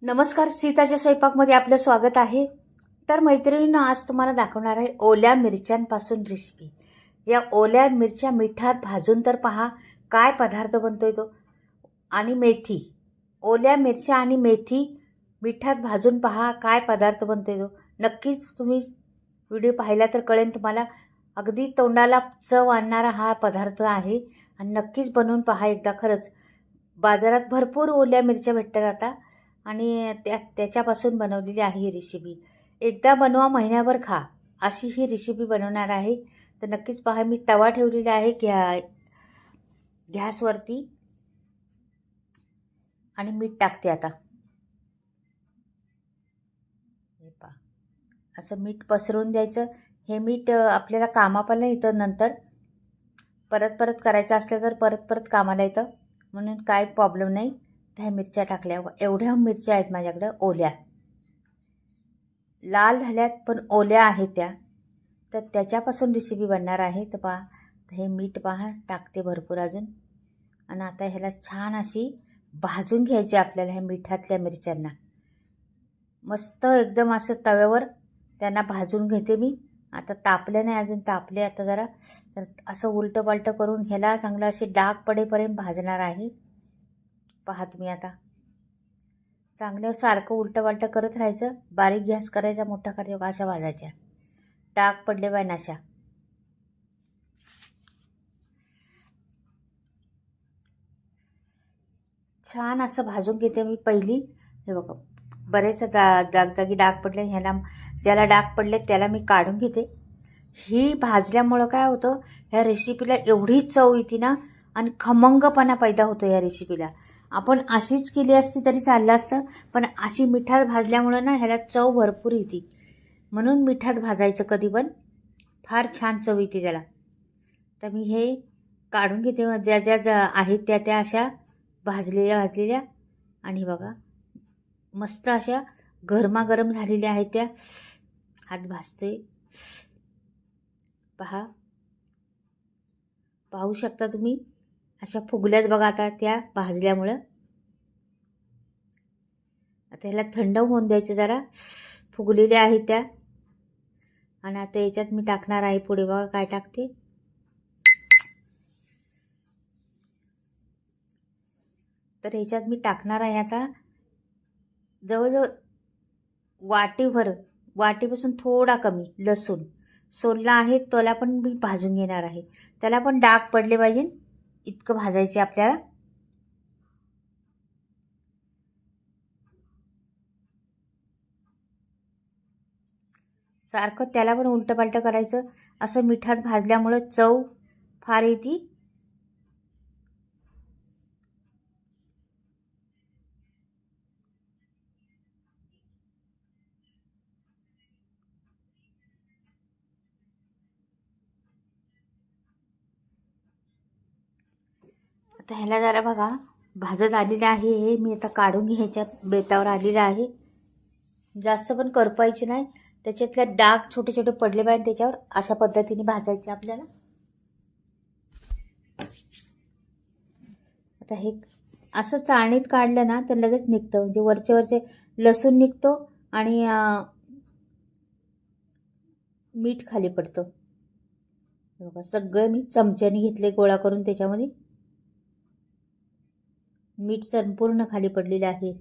नमस्कार, सीताच्या स्वयंपाकमध्ये आपलं स्वागत आहे. तर मैत्रिणींनो, आज तुम्हाला दाखवणार आहे ओल्या मिरच्यांपासून रेसिपी. या ओल्या मिरच्या मिठात भाजून तर पहा काय पदार्थ बनतोय तो. आणि मेथी, ओल्या मिरच्या आणि मेथी मिठात भाजून पहा काय पदार्थ बनतोय तो. नक्कीच तुम्ही व्हिडिओ पाहिला तर कळेल तुम्हाला. अगदी तोंडाला चव आणणारा हा पदार्थ आहे आणि नक्कीच बनवून पहा एकदा. खरंच बाजारात भरपूर ओल्या मिरच्या भेटतात आता आणि त्याच्यापासून बनवलेली आहे ही रेसिपी. एकदा बनवा, महिन्याभर खा, अशी ही रेसिपी बनवणार आहे. तर नक्कीच पहा. मी तवा ठेवलेला आहे गॅसवरती आणि मीठ टाकते आता. हे पहा, असं मीठ पसरवून द्यायचं. हे मीठ आपल्याला कामाला येतं. नंतर परत परत करायचं असलं तर परत परत कामाला येतं, म्हणून काय प्रॉब्लेम नाही. ह्या मिरच्या टाकल्या, एवढ्या मिरच्या आहेत माझ्याकडं ओल्या, लाल झाल्यात पण ओल्या आहेत त्या. तर त्याच्यापासून रेसिपी बनणार आहे. तर पहा, हे मीठ पहा टाकते भरपूर अजून. आणि आता ह्याला छान अशी भाजून घ्यायची आपल्याला. ह्या मिठातल्या मिरच्यांना मस्त एकदम असं तव्यावर त्यांना भाजून घेते मी. आता तापले नाही अजून, तापले आता जरा. तर असं उलटं पालटं करून ह्याला चांगलं असे डाग पडेपर्यंत भाजणार आहे. पहा तुम्ही आता चांगलं सारखं उलटं पालटं करत राहायचं. बारीक गॅस करायचा, मोठा करायचा, अशा भाजायच्या. डाग पडले पाहिजे अशा. छान असं भाजून घेते मी पहिली. हे बघा, बरेच जागी डाग पडले. ह्याला ज्याला डाग पडले त्याला मी काढून घेते. ही भाजल्यामुळं काय होतं, ह्या रेसिपीला एवढी चव येते ना, आणि खमंगपणा पैदा होतो या रेसिपीला. आपण अशीच केली असती तरी चाललं असतं, पण अशी मिठात भाजल्यामुळं ना ह्याला चव भरपूर येते. म्हणून मिठात भाजायचं कधी पण, फार छान चव येते त्याला. तर मी हे काढून घेते. ज्या ज्या आहेत त्या अशा भाजलेल्या. आणि बघा मस्त अशा गरमागरम झालेल्या आहेत त्या. हात भाजतोय, पहा, पाहू शकता तुम्ही. अशा फुगल्यात बघा आता त्या भाजल्यामुळं. आता ह्याला थंड होऊन द्यायचं जरा. फुगलेल्या आहेत त्या. आणि आता याच्यात मी टाकणार आहे पुढे, बघा काय टाकते. तर ह्याच्यात मी टाकणार आहे आता जवळजवळ वाटीपासून थोडा कमी लसूण सोलला आहे. त्याला पण मी भाजून घेणार आहे. त्याला पण डाग पडले पाहिजे इतकं भाजायचे आपल्याला. सारखं त्याला पण उलटं पालटं करायचं. असं मिठात भाजल्यामुळं चव फार येते. आता ह्याला जरा बघा भाजत आलेलं आहे. हे मी आता काढून घ्यायच्या बेतावर आलेलं आहे. जास्त पण करपायचे नाही. त्याच्यातले डाग छोटे छोटे पडले पाहिजे त्याच्यावर. अशा पद्धतीने भाजायचे आपल्याला. आता हे असं चाळणीत काढलं ना तर लगेच निघतं. म्हणजे वरचे लसूण निघतो आणि मीठ खाली पडतं. बघा सगळं मी चमच्याने घेतले गोळा करून. त्याच्यामध्ये मीठ संपूर्ण खाली पडलेलं आहे.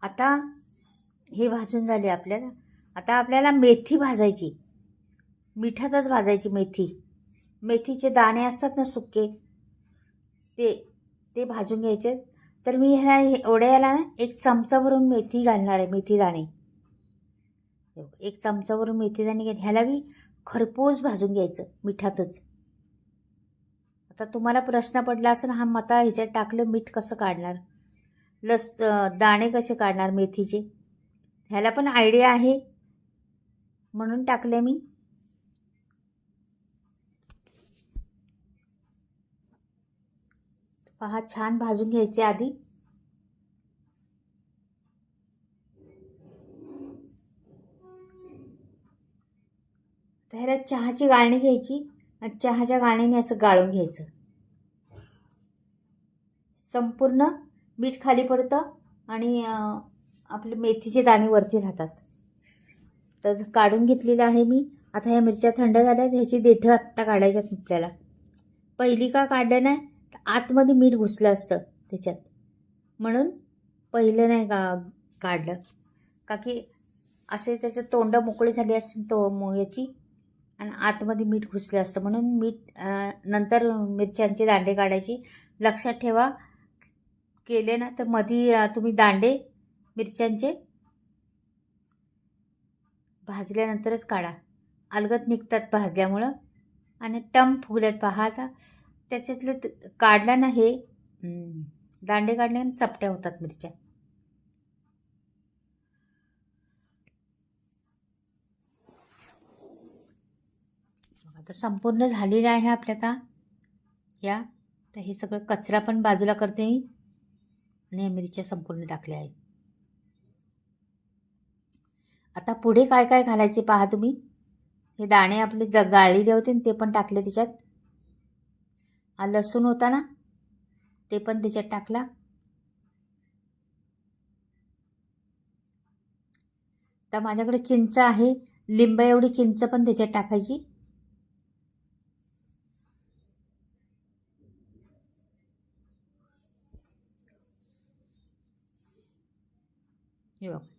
आता हे भाजून झाले आपल्याला. आता आपल्याला मेथी भाजायची, मिठातच भाजायची मेथी. मेथीचे दाणे असतात ना सुके, ते भाजून घ्यायचे. तर मी ह्याला ना एक चमचा भरून मेथी घालणार आहे. मेथी दाणे एक चमचा भरून मेथी दाणे घ्या. ह्याला मी खरपूस भाजून घ्यायचं मिठातच. आता तुम्हाला प्रश्न पडला असेल, हा मता ह्याच्यात टाकलं मीठ कसं काढणार, दाणे कसे काढणार मेथीचे. ह्याला पण आयडिया आहे म्हणून टाकले मी. पहा छान भाजून घ्यायचे आधी. तर ह्याला चहाची गाळणी घ्यायची आणि चहाच्या गाळणीने असं गाळून घ्यायचं. संपूर्ण मीठ खाली पडतं आणि आपले मेथीचे दाणे वरती राहतात. तर काढून घेतलेलं आहे मी. आता ह्या मिरच्या थंड झाल्या, ह्याची देठं आत्ता काढायच्यात आपल्याला. पहिली का काढलं नाही, आतमध्ये मीठ घुसलं असतं त्याच्यात, म्हणून पहिलं नाही काढलं. का की असे त्याचं तोंड मोकळी झाली असतील तो याची, आणि आतमध्ये मीठ घुसलं असतं, म्हणून मीठ नंतर मिरच्यांचे दांडे काढायचे. लक्षात ठेवा, केले ना तर मधी तुम्ही दांडे मिरच्यांचे भाजल्यानंतरच काढा. अलगद निघतात भाजल्यामुळं आणि टम फुगल्यात. पहा आता त्याच्यातले काढलं ना, हे दांडे काढल्याने चपट्या होतात मिरच्या. आता संपूर्ण झालेलं आहे आपल्या आता या. तर हे सगळं कचरा पण बाजूला करते मी आणि या मिरच्या संपूर्ण टाकल्या आहेत. आता पुढे काय काय घालायचे पहा तुम्ही. हे दाणे आपले गाळलेले होते ते पण टाकले त्याच्यात. लसूण होता ना, ते पण त्याच्यात टाकला. तर माझ्याकडे चिंच आहे, लिंब एवढी चिंच पण त्याच्यात टाकायची.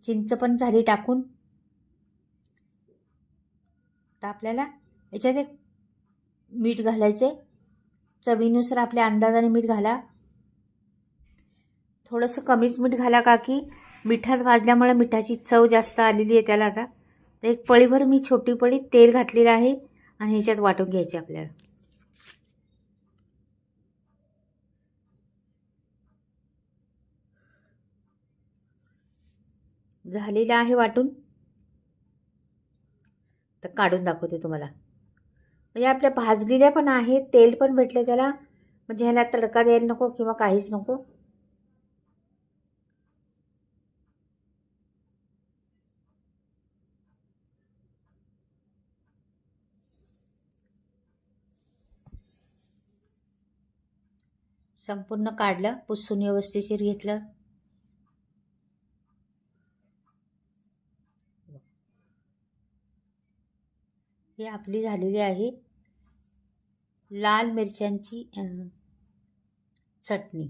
चिंच पण झाली टाकून. तर आपल्याला याच्यात एक मीठ घालायचे, चवीनुसार आपल्या अंदाजाने मीठ घाला. थोडंसं कमीच मीठ घाला, का की मिठात भाजल्यामुळे मिठाची चव जास्त आलेली आहे त्याला. आता तर एक पळीभर मी छोटी पळी तेल घातलेलं आहे आणि ह्याच्यात वाटून घ्यायचे आपल्याला. झालेलं आहे वाटून. तर काढून दाखवते तुम्हाला. म्हणजे आपल्या भाजलेल्या पण आहे, तेल पण भेटलं त्याला, म्हणजे ह्याला तडका द्यायला नको किंवा काहीच नको. संपूर्ण काढलं, पुसून व्यवस्थिशीर घेतलं. ही आपली झालेली आहे लाल मिरच्यांची चटणी.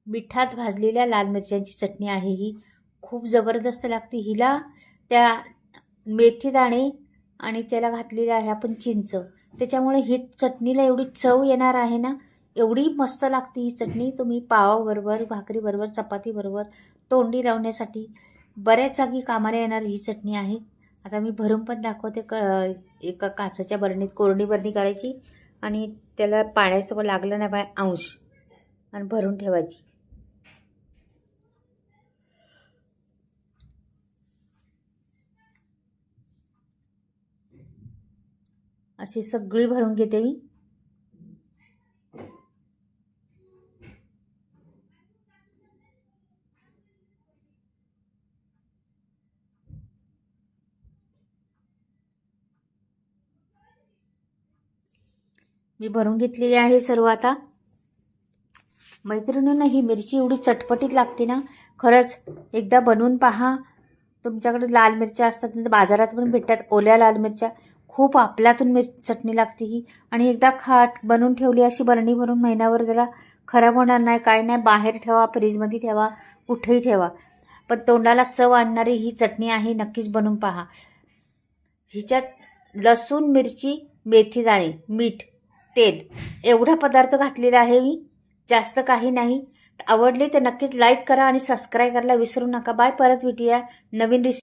मिठात भाजलेल्या लाल मिरच्यांची चटणी आहे ही. खूप जबरदस्त लागते. हिला त्या मेथी दाणे आणि त्याला घातलेले आहे आपण चिंच, त्याच्यामुळे ही चटणीला एवढी चव येणार आहे ना, एवढी मस्त लागते ही चटणी. तुम्ही पावाबरोबर, भाकरीबरोबर, चपातीबरोबर तोंडी लावण्यासाठी बऱ्याच जागी कामाला येणार ही चटणी आहे. आता मी भरून पण दाखवते. एका काचेच्या बरणीत कोरडी बरणी करायची आणि त्याला पाण्याचं लागलं नाही पाहिजे अंश, आणि भरून ठेवायची. अशी सगळी भरून घेते मी. मी भरून घेतलेली आहे सर्व. आता मैत्रिणींना ही मिरची एवढी चटपटीत लागते ना, खरंच एकदा बनवून पहा. तुमच्याकडे लाल मिरच्या असतात ना, बाजारात पण भेटतात ओल्या लाल मिरच्या. खूप आपल्यातून चटणी लागते ही. आणि एकदा बनवून ठेवली अशी बरणी भरून महिनाभर, त्याला खराब होणार नाही, काय नाही. बाहेर ठेवा, फ्रीजमध्ये ठेवा, कुठेही ठेवा, पण तोंडाला चव आणणारी ही चटणी आहे. नक्कीच बनवून पहा. हिच्यात लसूण, मिरची, मेथी दाणे, मीठ, तेल एवढा पदार्थ घातलेला आहे मी, जास्त काही नाही. आवडले तर नक्कीच लाईक करा आणि सबस्क्राईब करायला विसरू नका. बाय. परत भेटूया नवीन रेसिपी.